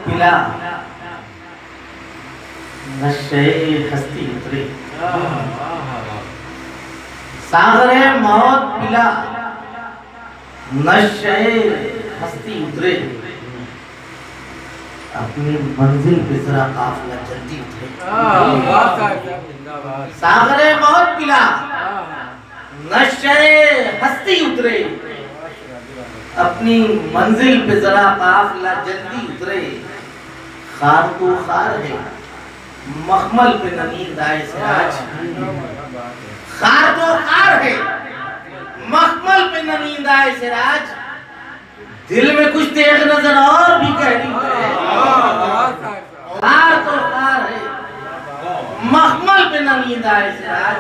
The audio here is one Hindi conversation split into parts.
पिला नशे हस्ती उतरे, सागरे मौत पिला नशे हस्ती उतरे, अपनी मंजिल पे जरा काफिला जल्दी उतरे। सागरे मौत पिला नशे हस्ती उतरे, अपनी मंजिल पे जरा काफिला जल्दी उतरे। खार तो खार है मखमल पे न नींद आए सिराज, खार तो खार है मखमल पे न नींद आए सिराज, दिल में कुछ तेज नजर और भी गहरी उतरे। खार तो खार है मखमल पे न नींद आए सिराज,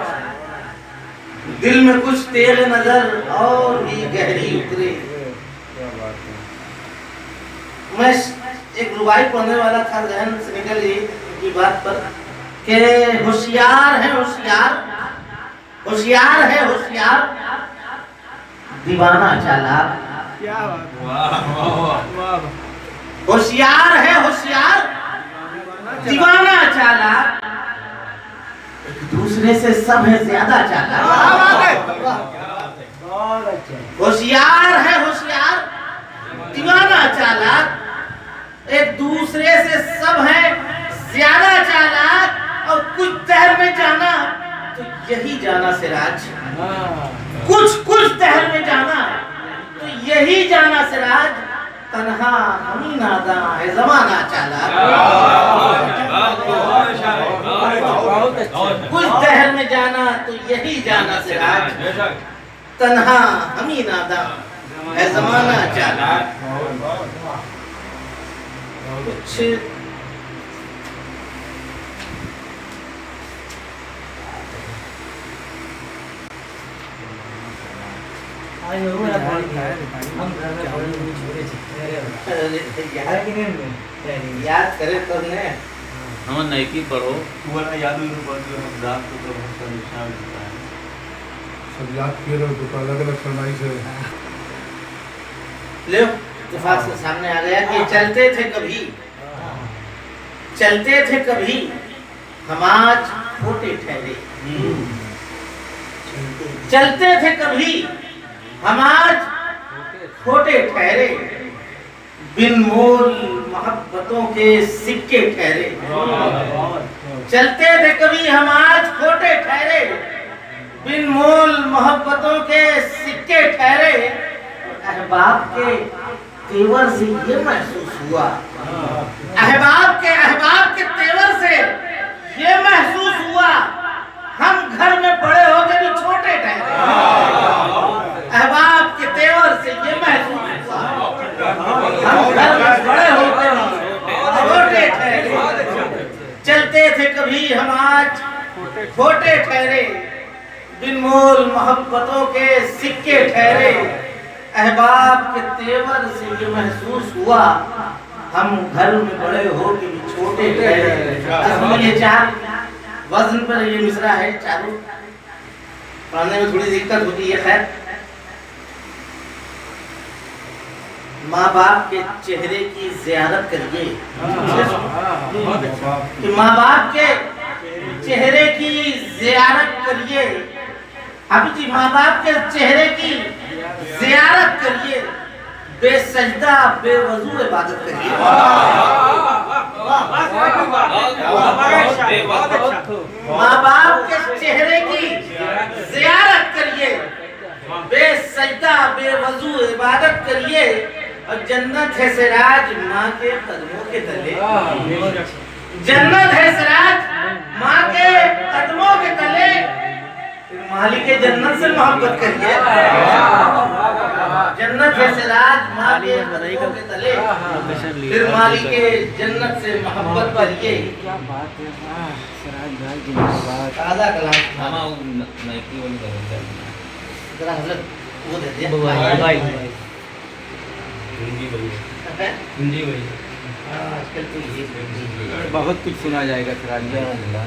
दिल में कुछ तेज नजर और भी गहरी उतरे। मैं एक रुबाई पढ़ने वाला था, जहन से निकल गई की बात पर के होशियार है होशियार, होशियार है होशियार, दीवाना चालाक। क्या बात, होशियार है होशियार, दीवाना चालाक, एक दूसरे से सब है ज्यादा चालाक। होशियार है होशियार, दीवाना चालाक, एक दूसरे से सब है ज्यादा चालाक। और कुछ तहर में जाना तो यही जाना सिराज, कुछ तहर में जाना तो यही जाना सिराज, तन्हा हमी नादा है जमाना चालाक। कुछ तहर में जाना तो यही जाना सिराज, तन्हा हमी नादा है जमाना चालाक। कुछ याद करे तो ने हम नैकी पढ़ो वाला याद रात को तो बहुत निशान होता है, सब याद किए रहो तो अलग अलग फरमाइश है। ले इत्तेफाक से सामने आ गया कि चलते थे कभी, चलते थे कभी हम आज खोटे ठहरे, चलते थे कभी हम आज खोटे ठहरे, बिन मोल मोहब्बतों के सिक्के ठहरे। चलते थे कभी हम आज खोटे ठहरे, बिन मोल मोहब्बतों के सिक्के ठहरे। अहबाब के तेवर से ये महसूस हुआ, अहबाब के तेवर से ये महसूस हुआ, हम घर में बड़े होकर भी छोटे ठहरे। अहबाब के तेवर से ये महसूस हुआ, हम घर में बड़े होकर भी छोटे ठहरे। चलते थे कभी हम आज खोटे ठहरे, बिन मोल मोहब्बतों के सिक्के ठहरे। अहबाब के तेवर से ये महसूस हुआ, हम घर में बड़े हो के भी छोटे ठहरे। ये चार वजन पर ये मिसरा है, चारों पढ़ने में थोड़ी दिक्कत होती है। खैर, माँ बाप के चेहरे की ज़ियारत करिए, कि माँ बाप के चेहरे की ज़ियारत करिए। अभी जी माँ बाप के चेहरे की ज़ियारत करिए, बेसजदा बेवजू इबादत करिए। माँ बाप के चेहरे की ज़ियारत करिए, बेसजदा बेवजू इबादत करिए। और जन्नत है सिराज माँ के कदमों के तले, जन्नत है सिराज माँ के कदमों के तले। मालिक जन्नत से मोहब्बत करिए, जन्नत है सिराज माँ के कदमों के तले, फिर मालिक जन्नत से मोहब्बत करिए। क्या बात है सिराज भाई, जिंदाबाद। ताज़ा कलाम मामा नैकी वाली करो जरा हजरत वो दे दिया भाई, हिंदी भाई, हिंदी भाई। आजकल तो ये बहुत कुछ सुना जाएगा सिराज भाई।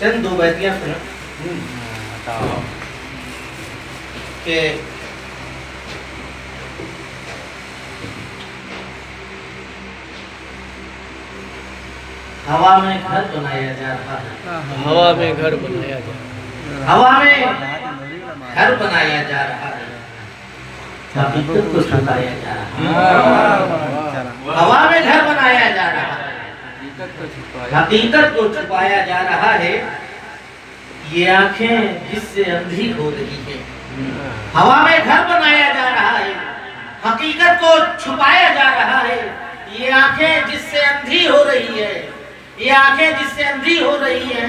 चंद दो बैतियां सुनो। कि हवा में घर बनाया जा रहा है। हवा में घर बनाया जाए। हवा में घर बनाया जा रहा है। हकीकत को छुपाया जा रहा है। हवा में घर बनाया जा रहा है। हकीकत को छुपाया जा रहा है। ये आंखें जिससे अंधी हो रही है। हवा में घर बनाया जा रहा है। हकीकत को छुपाया जा रहा है। ये आंखें जिससे अंधी हो रही है। ये आंखें जिससे अंधी हो रही है।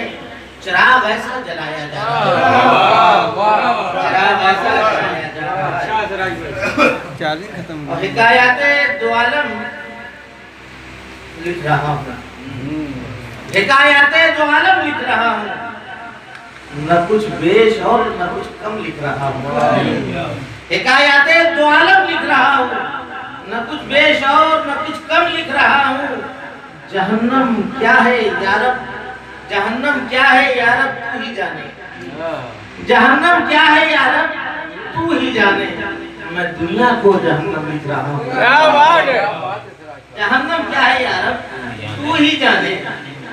चिराग ऐसा जलाया जा रहा है। चिराग ऐसा जलाया जा रहा है। और हिकायते दो आलम लिख रहा हूँ। हिकायते दो आलम लिख रहा हूँ। न कुछ बेश और न कुछ कम लिख रहा हूँ। हिकायते दो आलम लिख रहा हूँ। न कुछ बेश और न कुछ कम लिख रहा हूँ। जहन्नम क्या है यारब, जहन्नम क्या है यारब तू ही जाने। जहन्नम क्या है यारब तू ही जाने। मैं दुनिया को जहन्नम लिख रहा हूँ। जहन्नम क्या है यारब तू ही जाने।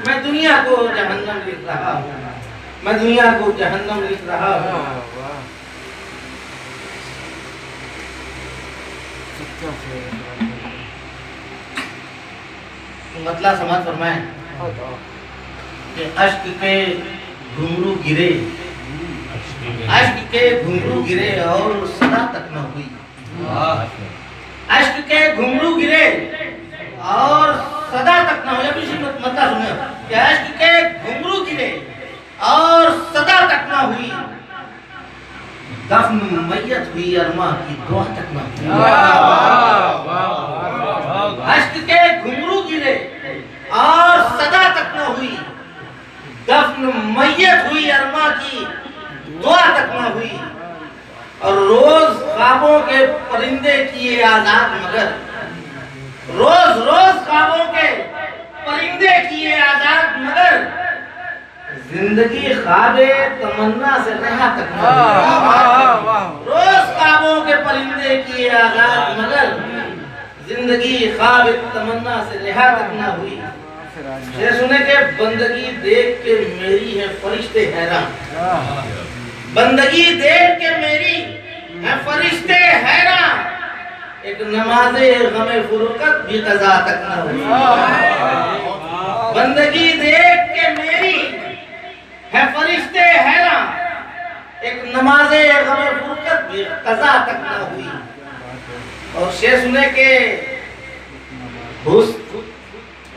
मैं दुनिया को जहन्नम लिख रहा हूँ। मैं दुनिया को जहन्नम लिख रहा हूँ। मतलब समझ फरमाए कि अश्क के घुंघरू गिरे, अश्क के घुंघरू गिरे और सदा तक न हुई। अश्क के घुंघरू गिरे और सदा तक न हुई। अभी मतलब सुनिए कि अश्क के घुंघरू गिरे और सदा तक न हुई। दफन मैयत हुई अरमा की दुआ तक न हुई। अश्क के घुंघरू गिरे और सदा तक न हुई। दफन मैयत हुई अरमा की दुआ तक न हुई। और रोज ख्वाबों के परिंदे किए आजाद मगर, रोज रोज ख्वाबों के परिंदे किए आजाद मगर जिंदगी ख्वाबे तमन्ना से रहा तक न हुई। रोज ख्वाबों के परिंदे किए आजाद मगर जिंदगी ख्वाब तमन्ना से रिहा तक न हुई। ये सुने के बंदगी देख के मेरी है फरिश्ते हैरान। बंदगी देख के मेरी है फरिश्ते हैरान। एक नमाज़े गमे फुरकत भी कज़ा तक न हुई। बंदगी देख के मेरी है फरिश्ते हैरान। एक नमाज़े गमे फुरकत भी कज़ा तक न हुई। और शेर सुने के हुस्न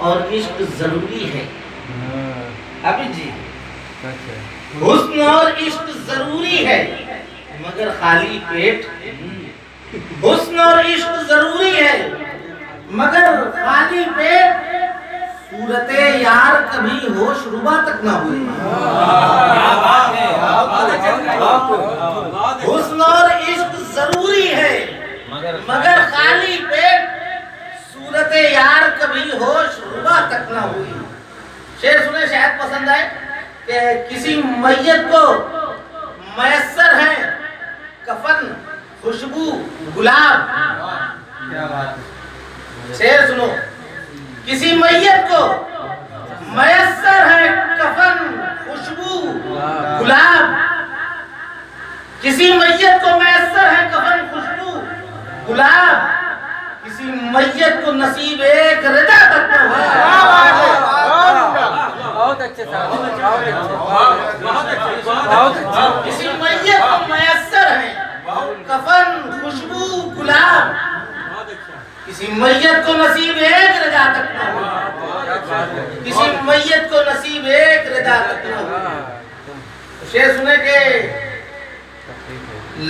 और इश्क जरूरी है। अभी जी हुस्न और इश्क जरूरी है मगर खाली पेट। हुस्न और इश्क जरूरी है मगर खाली पेट। सूरते यार कभी होश रुबा तक ना हुई। हुस्न और इश्क जरूरी है मगर खाली पेट। सूरते यार कभी होश रुबा तक ना हुई। शेर सुने शायद पसंद आए कि किसी मैयत को मयस्सर है कफन खुशबू गुलाब। क्या बात है। शेर सुनो, किसी मैयत को मयस्सर है कफन खुशबू गुलाब। किसी मैयत को मयस्सर है कफन खुशबू गुलाब। किसी मैयत को नसीब एक रजा तक न हुआ। बहुत अच्छे साहब, किसी मैयत को मयस्सर है कफन खुशबू गुलाब। किसी मैयत को नसीब एक रजा तक न हुआ। किसी मैयत को नसीब एक रजा तक न हुआ। शेर सुने के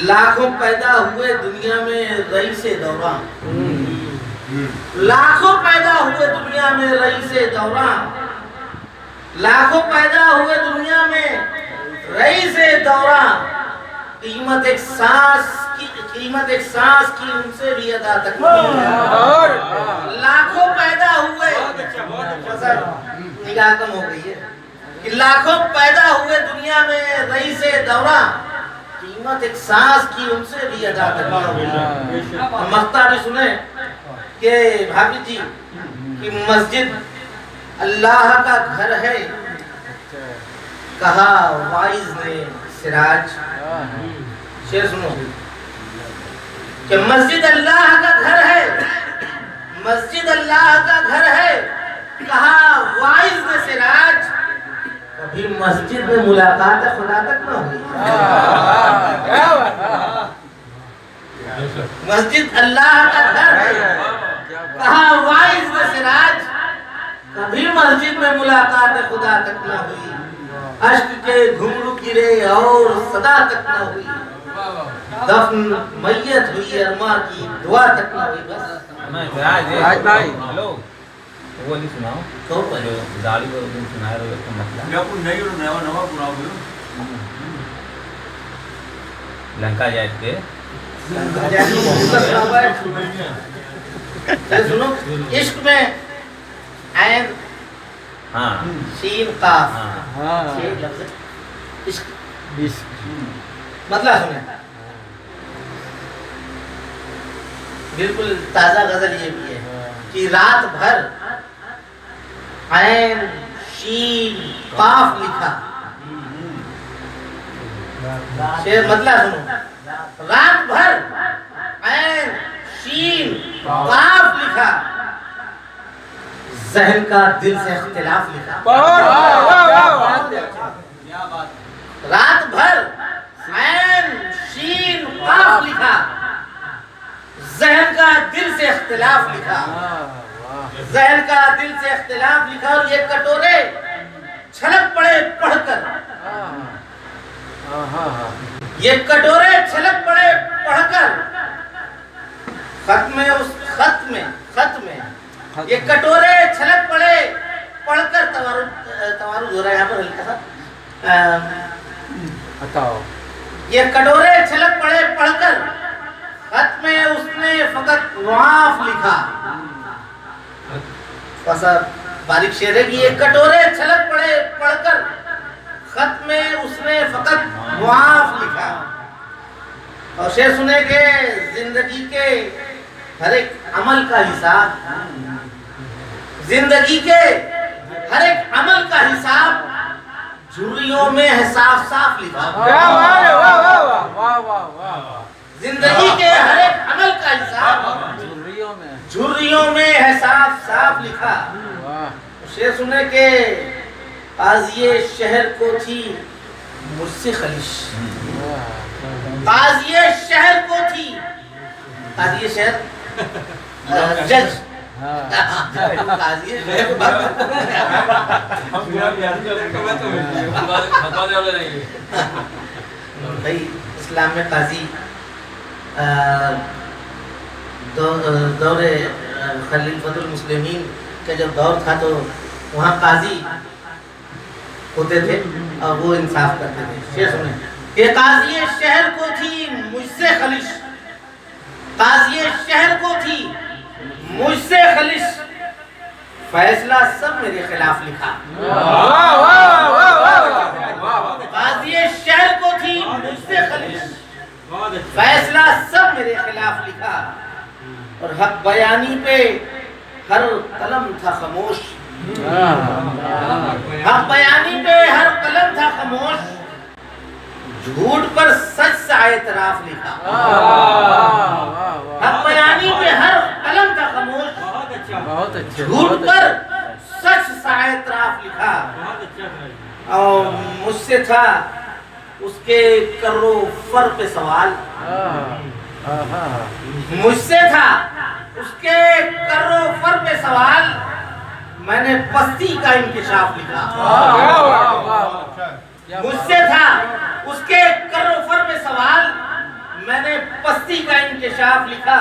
लाखों पैदा हुए दुनिया में रईसे दौरान। लाखों पैदा हुए दुनिया में रईसे दौरान। लाखों पैदा हुए दुनिया में रईसे दौरान। कीमत एक सांस की उनसे भी अदा तक लाखों पैदा हुए। निगाह कम हो गई है। कि लाखों पैदा हुए दुनिया में रईस दौरा, कीमत एक सांस की उनसे भी अदा करना होगा। मक्ता भी सुने कि भाभी जी कि मस्जिद अल्लाह का घर है, कहा वाइज ने सिराज। शेर सुनो कि मस्जिद अल्लाह का घर है, मस्जिद अल्लाह का घर है, कहा वाइज ने सिराज। कभी मस्जिद में मुलाकात खुदा तक न हुई। मस्जिद अल्लाह का घर है, कहा वाइज ने सिराज। कभी मस्जिद में मुलाकात खुदा तक न हुई। अश्क के घुंघरू गिरे और सदा तक न हुई। दफन मैयत हुई अरमा की दुआ तक न हुई। बस आज भाई हेलो वो नहीं सुनाओ तो जो दाढ़ी को तुम सुनाए रहे हो इसका मतलब मैं आपको नहीं नवा नवा सुनाओ लंका जाए थे सुनो इश्क में ऐन हाँ शीन काफ हाँ ये लफ्ज इश्क मतलब सुने बिल्कुल ताजा गजल ये भी है कि रात भर ऐन शीन काफ लिखा। शेर मतलब सुनो रात भर ऐन शीन काफ लिखा, जहन का दिल से इख्तिलाफ लिखा। रात भर ऐन शीन काफ लिखा, जहन का दिल से इख्तिलाफ लिखा। जहन का दिल से इख्तिलाफ लिखा और ये कटोरे छलक पड़े पढ़कर। ये कटोरे छलक पड़े पढ़कर। खत में उस खत में ये कटोरे छलक पड़े पढ़कर। तवारुद हो रहा है यहाँ पर हल्का सा। बताओ ये कटोरे छलक पड़े पढ़कर। खत में उसने फकत वाफ लिखा। ऐसा बारीक शेर है कि ये कटोरे छलक पड़े पढ़कर। खत में उसने फकत वाफ लिखा। और शेर सुने के जिंदगी के हर एक अमल का हिसाब, जिंदगी के हर एक अमल का हिसाब झुर्रियों में है साफ साफ लिखा। जिंदगी के हर एक अमल का हिसाब झुर्रियों में है साफ साफ लिखा। शेर सुने के काज़िए शहर को थी मुझसे खलिश। काज़िए शहर को थी, काज़िए शहर जज काज़िए शहर भाई इस्लाम में काजी दौरे खलीफतुल मुस्लिमीन का जब दौर था तो वहाँ काजी होते थे और वो इंसाफ करते थे। शेर सुने ये काजी शहर को थी मुझसे खलिश, काजी शहर को थी मुझसे खलिश, फैसला सब मेरे खिलाफ लिखा। काजी शहर को थी मुझसे खलिश, फैसला सब मेरे खिलाफ लिखा। और हक बयानी पे हर कलम था खामोश, हक बयानी पे हर कलम था खामोश, झूठ पर सच सा एतराफ लिखा। हक बयानी पे हर कलम था खामोश, बहुत अच्छे झूठ पर सच सा एतराफ लिखा। और मुझसे था उसके कर्रो फर पे सवाल, मुझसे था उसके कर्रो फर पे सवाल, मैंने पस्ती का इंकिशाफ लिखा। मुझसे था उसके कर्रो फर पे सवाल, मैंने पस्ती का इंकिशाफ लिखा।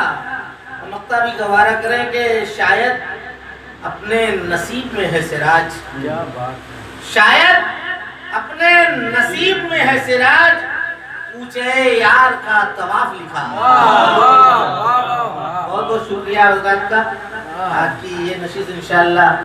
मक्ता भी गवारा करें कि शायद अपने नसीब में है सिराज, शायद अपने नसीब में है सिराज, पूछे यार का तवाफ लिखा। बहुत बहुत शुक्रिया का आज की ये नशीद इंशाअल्लाह